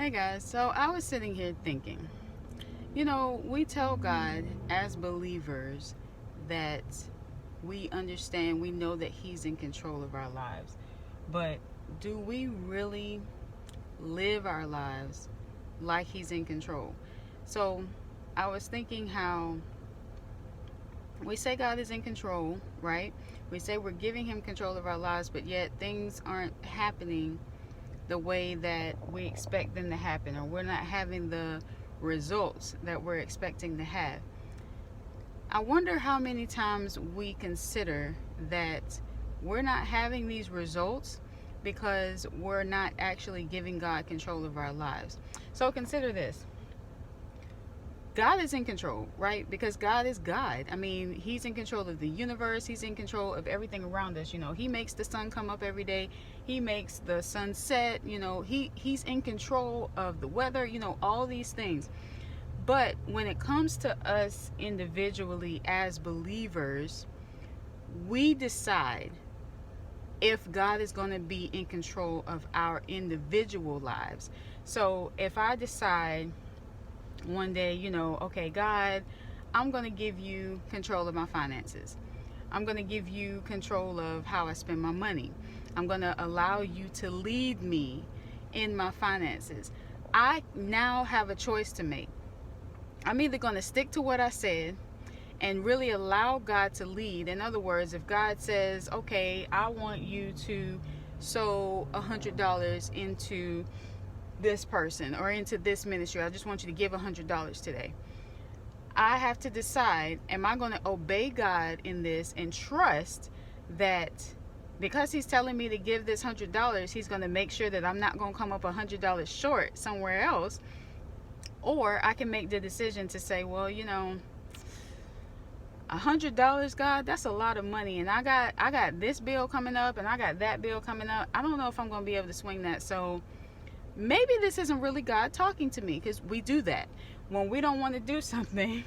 Hey guys, so I was sitting here thinking, we tell God as believers that we understand, we know that He's in control of our lives. But do we really live our lives like He's in control? So I was thinking how we say God is in control, right? We say we're giving Him control of our lives, but yet things aren't happening the way that we expect them to happen, or we're not having the results that we're expecting to have. I wonder how many times we consider that we're not having these results because we're not actually giving God control of our lives. So consider this. God is in control, right? Because God is God. I mean, He's in control of the universe. He's in control of everything around us. He makes the sun come up every day. He makes the sun set. He's in control of the weather. All these things. But when it comes to us individually as believers, we decide if God is going to be in control of our individual lives. So if I decide one day, okay, God, I'm going to give you control of my finances. I'm going to give you control of how I spend my money. I'm going to allow you to lead me in my finances. I now have a choice to make. I'm either going to stick to what I said and really allow God to lead. In other words, if God says, okay, I want you to sow $100 into this person or into this ministry, I just want you to give $100 today. I have to decide, am I going to obey God in this and trust that because He's telling me to give this $100, He's going to make sure that I'm not going to come up $100 short somewhere else? Or I can make the decision to say, well, $100, God, that's a lot of money, and I got this bill coming up and I got that bill coming up. I don't know if I'm going to be able to swing that. So maybe this isn't really God talking to me, because we do that. When we don't want to do something,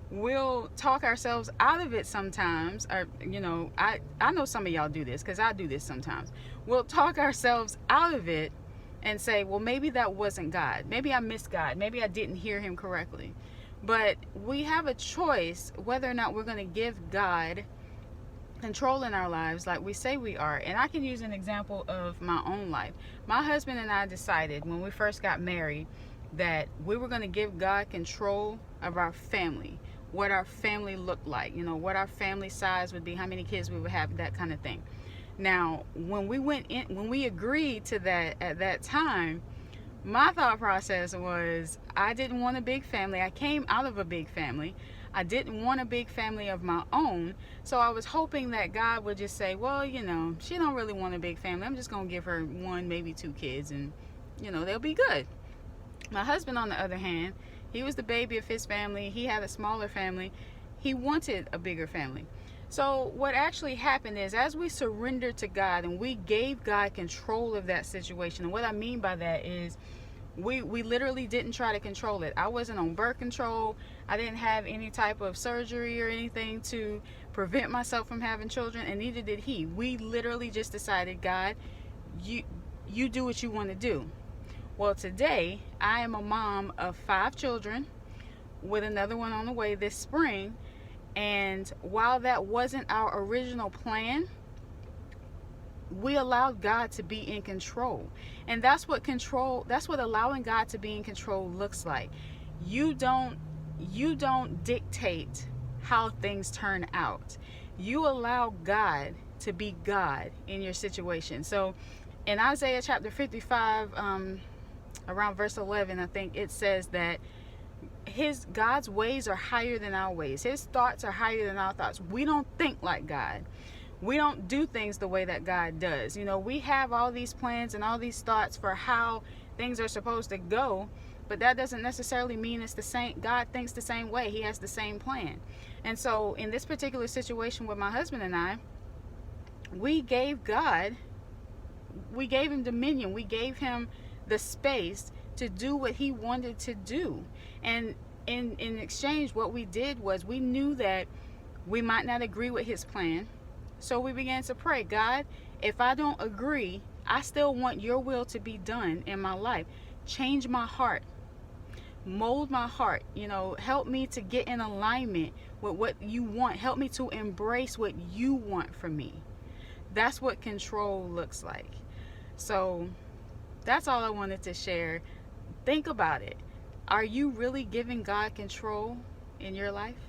we'll talk ourselves out of it sometimes. Or, I know some of y'all do this, because I do this sometimes. We'll talk ourselves out of it and say, well, maybe that wasn't God. Maybe I missed God. Maybe I didn't hear Him correctly. But we have a choice whether or not we're going to give God control in our lives like we say we are. And I can use an example of my own life. My husband and I decided when we first got married that we were going to give God control of our family, what our family looked like, what our family size would be, how many kids we would have, that kind of thing. Now, when we agreed to that at that time, my thought process was I didn't want a big family. I came out of a big family. I didn't want a big family of my own. So I was hoping that God would just say, well, she don't really want a big family. I'm just going to give her one, maybe two kids, and, they'll be good. My husband, on the other hand, he was the baby of his family. He had a smaller family. He wanted a bigger family. So what actually happened is, as we surrendered to God and we gave God control of that situation, and what I mean by that is we literally didn't try to control it. I wasn't on birth control. I didn't have any type of surgery or anything to prevent myself from having children, and neither did he. We literally just decided, God, you do what you want to do. Well, today I am a mom of 5 children with another one on the way this spring. And while that wasn't our original plan, we allowed God to be in control. And that's what allowing God to be in control looks like. You don't dictate how things turn out. You allow God to be God in your situation. So in Isaiah chapter 55, around verse 11, I think it says that God's ways are higher than our ways. His thoughts are higher than our thoughts. We don't think like God. We don't do things the way that God does. We have all these plans and all these thoughts for how things are supposed to go, but that doesn't necessarily mean it's the same. God thinks the same way. He has the same plan. And so in this particular situation with my husband and I, we gave Him dominion. We gave Him the space to do what He wanted to do. And in exchange, what we did was we knew that we might not agree with His plan. So we began to pray, God, if I don't agree, I still want your will to be done in my life. change my heart, mold my heart, help me to get in alignment with what you want. Help me to embrace what you want from me. That's what control looks like. So that's all I wanted to share. Think about it. Are you really giving God control in your life?